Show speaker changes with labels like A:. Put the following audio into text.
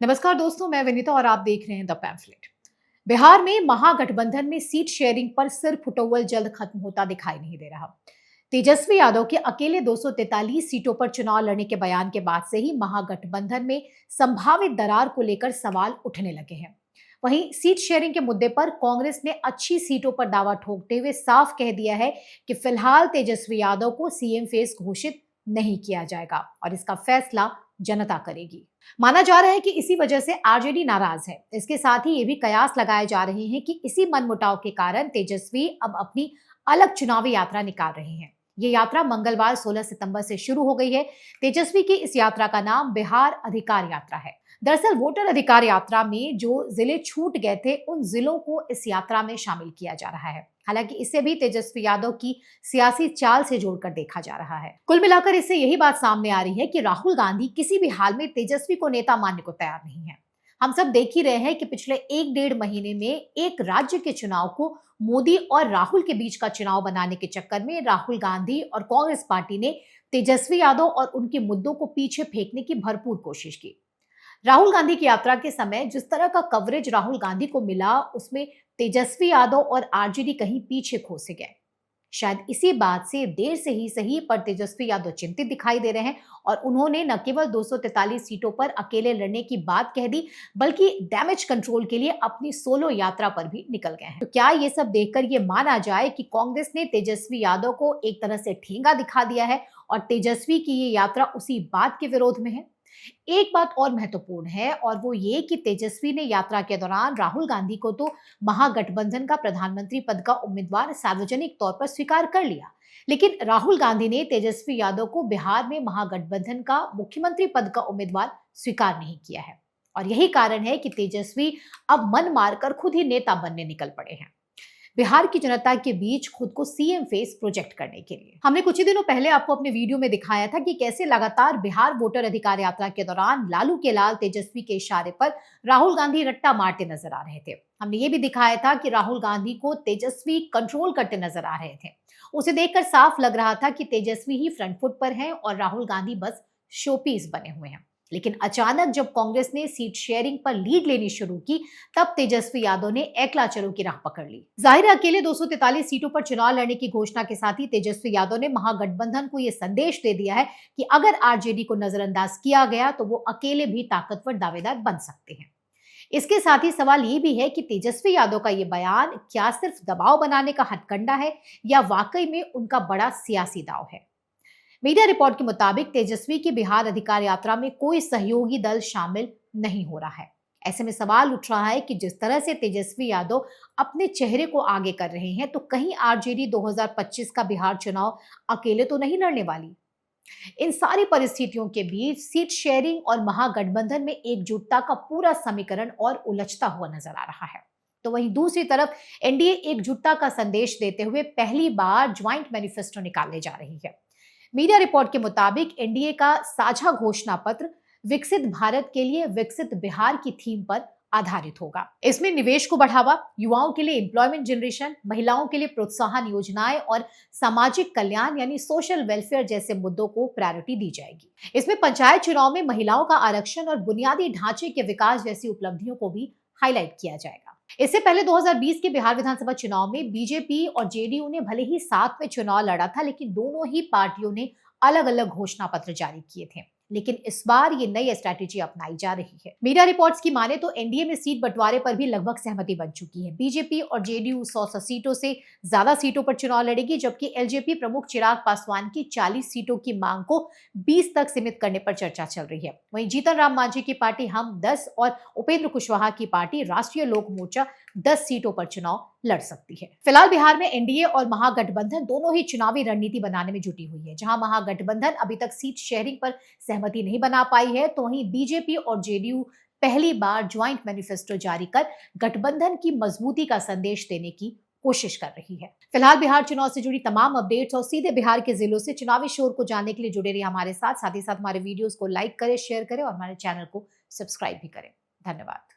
A: नमस्कार दोस्तों, मैं विनीता और आप देख रहे हैं द पैम्फलेट। बिहार में महागठबंधन में सीट शेयरिंग पर सिर फुटोवल जल्द खत्म होता दिखाई नहीं दे रहा। तेजस्वी यादव के अकेले 243 सीटों पर चुनाव लड़ने के बयान के बाद से ही महागठबंधन में संभावित दरार को लेकर सवाल उठने लगे हैं। वहीं सीट शेयरिंग के मुद्दे पर कांग्रेस ने अच्छी सीटों पर दावा ठोकते हुए साफ कह दिया है कि फिलहाल तेजस्वी यादव को सीएम फेस घोषित नहीं किया जाएगा और इसका फैसला जनता करेगी। माना जा रहा है कि इसी वजह से आरजेडी नाराज है। इसके साथ ही ये भी कयास लगाए जा रहे हैं कि इसी मनमुटाव के कारण तेजस्वी अब अपनी अलग चुनावी यात्रा निकाल रहे हैं। ये यात्रा मंगलवार 16 सितंबर से शुरू हो गई है। तेजस्वी की इस यात्रा का नाम बिहार अधिकार यात्रा है। दरअसल वोटर अधिकार यात्रा में जो जिले छूट गए थे उन जिलों को इस यात्रा में शामिल किया जा रहा है। हालांकि इसे भी तेजस्वी यादव की सियासी चाल से जोड़कर देखा जा रहा है। कुल मिलाकर इससे यही बात सामने आ रही है कि राहुल गांधी किसी भी हाल में तेजस्वी को नेता मानने को तैयार नहीं है। हम सब देख ही रहे हैं कि पिछले 1-1.5 महीने में एक राज्य के चुनाव को मोदी और राहुल के बीच का चुनाव बनाने के चक्कर में राहुल गांधी और कांग्रेस पार्टी ने तेजस्वी यादव और उनके मुद्दों को पीछे फेंकने की भरपूर कोशिश की। राहुल गांधी की यात्रा के समय जिस तरह का कवरेज राहुल गांधी को मिला, उसमें तेजस्वी यादव और आरजेडी कहीं पीछे खो गए। शायद इसी बात से देर से ही सही पर तेजस्वी यादव चिंतित दिखाई दे रहे हैं और उन्होंने न केवल 243 सीटों पर अकेले लड़ने की बात कह दी, बल्कि डैमेज कंट्रोल के लिए अपनी सोलो यात्रा पर भी निकल गए हैं। तो क्या ये सब देखकर ये माना जाए कि कांग्रेस ने तेजस्वी यादव को एक तरह से ठेंगा दिखा दिया है और तेजस्वी की ये यात्रा उसी बात के विरोध में है? एक बात और महत्वपूर्ण है और वो ये कि तेजस्वी ने यात्रा के दौरान राहुल गांधी को तो महागठबंधन का प्रधानमंत्री पद का उम्मीदवार सार्वजनिक तौर पर स्वीकार कर लिया, लेकिन राहुल गांधी ने तेजस्वी यादव को बिहार में महागठबंधन का मुख्यमंत्री पद का उम्मीदवार स्वीकार नहीं किया है। और यही कारण है कि तेजस्वी अब मन मारकर खुद ही नेता बनने निकल पड़े हैं, बिहार की जनता के बीच खुद को सीएम फेस प्रोजेक्ट करने के लिए। हमने कुछ ही दिनों पहले आपको अपने वीडियो में दिखाया था कि कैसे लगातार बिहार वोटर अधिकार यात्रा के दौरान लालू के लाल तेजस्वी के इशारे पर राहुल गांधी रट्टा मारते नजर आ रहे थे। हमने ये भी दिखाया था कि राहुल गांधी को तेजस्वी कंट्रोल करते नजर आ रहे थे। उसे देखकर साफ लग रहा था कि तेजस्वी ही फ्रंट फुट पर हैं और राहुल गांधी बस शोपीस बने हुए हैं। लेकिन अचानक जब कांग्रेस ने सीट शेयरिंग पर लीड लेनी शुरू की, तब तेजस्वी यादव ने एकला चलो की राह पकड़ ली। जाहिर है अकेले 243 सीटों पर चुनाव लड़ने की घोषणा के साथ ही तेजस्वी यादव ने महागठबंधन को यह संदेश दे दिया है कि अगर आरजेडी को नजरअंदाज किया गया तो वो अकेले भी ताकतवर दावेदार बन सकते हैं। इसके साथ ही सवाल ये भी है कि तेजस्वी यादव का ये बयान क्या सिर्फ दबाव बनाने का हथकंडा है या वाकई में उनका बड़ा सियासी दांव है। मीडिया रिपोर्ट के मुताबिक तेजस्वी की बिहार अधिकार यात्रा में कोई सहयोगी दल शामिल नहीं हो रहा है। ऐसे में सवाल उठ रहा है कि जिस तरह से तेजस्वी यादव अपने चेहरे को आगे कर रहे हैं, तो कहीं आरजेडी 2025 का बिहार चुनाव अकेले तो नहीं लड़ने वाली। इन सारी परिस्थितियों के बीच सीट शेयरिंग और महागठबंधन में एकजुटता का पूरा समीकरण और उलझता हुआ नजर आ रहा है। तो वहीं दूसरी तरफ एनडीए एकजुटता का संदेश देते हुए पहली बार ज्वाइंट मैनिफेस्टो निकालने जा रही है। मीडिया रिपोर्ट के मुताबिक एनडीए का साझा घोषणा पत्र विकसित भारत के लिए विकसित बिहार की थीम पर आधारित होगा। इसमें निवेश को बढ़ावा, युवाओं के लिए एम्प्लॉयमेंट जनरेशन, महिलाओं के लिए प्रोत्साहन योजनाएं और सामाजिक कल्याण यानी सोशल वेलफेयर जैसे मुद्दों को प्रायोरिटी दी जाएगी। इसमें पंचायत चुनाव में महिलाओं का आरक्षण और बुनियादी ढांचे के विकास जैसी उपलब्धियों को भी हाईलाइट किया जाएगा। इससे पहले 2020 के बिहार विधानसभा चुनाव में बीजेपी और जेडीयू ने भले ही साथ में चुनाव लड़ा था, लेकिन दोनों ही पार्टियों ने अलग अलग घोषणा पत्र जारी किए थे। लेकिन इस बार ये नई स्ट्रैटेजी अपनाई जा रही है। मीडिया रिपोर्ट्स की माने तो एनडीए में सीट बंटवारे पर भी लगभग सहमति बन चुकी है। बीजेपी और जेडीयू 100 सीटों से ज्यादा सीटों पर चुनाव लड़ेगी, जबकि एलजेपी प्रमुख चिराग पासवान की 40 सीटों की मांग को 20 तक सीमित करने पर चर्चा चल रही है। वहीं जीतन राम मांझी की पार्टी हम 10 और उपेंद्र कुशवाहा की पार्टी राष्ट्रीय लोक मोर्चा 10 सीटों पर चुनाव लड़ सकती है। फिलहाल बिहार में एनडीए और महागठबंधन दोनों ही चुनावी रणनीति बनाने में जुटी हुई है। जहां महागठबंधन अभी तक सीट शेयरिंग पर सहमति नहीं बना पाई है, तो वहीं बीजेपी और जेडीयू पहली बार ज्वाइंट मैनिफेस्टो जारी कर गठबंधन की मजबूती का संदेश देने की कोशिश कर रही है। फिलहाल बिहार चुनाव से जुड़ी तमाम अपडेट्स और सीधे बिहार के जिलों से चुनावी शोर को जानने के लिए जुड़े रहिए हमारे साथ ही साथ हमारे वीडियोस को लाइक करें, शेयर करें और हमारे चैनल को सब्सक्राइब भी करें। धन्यवाद।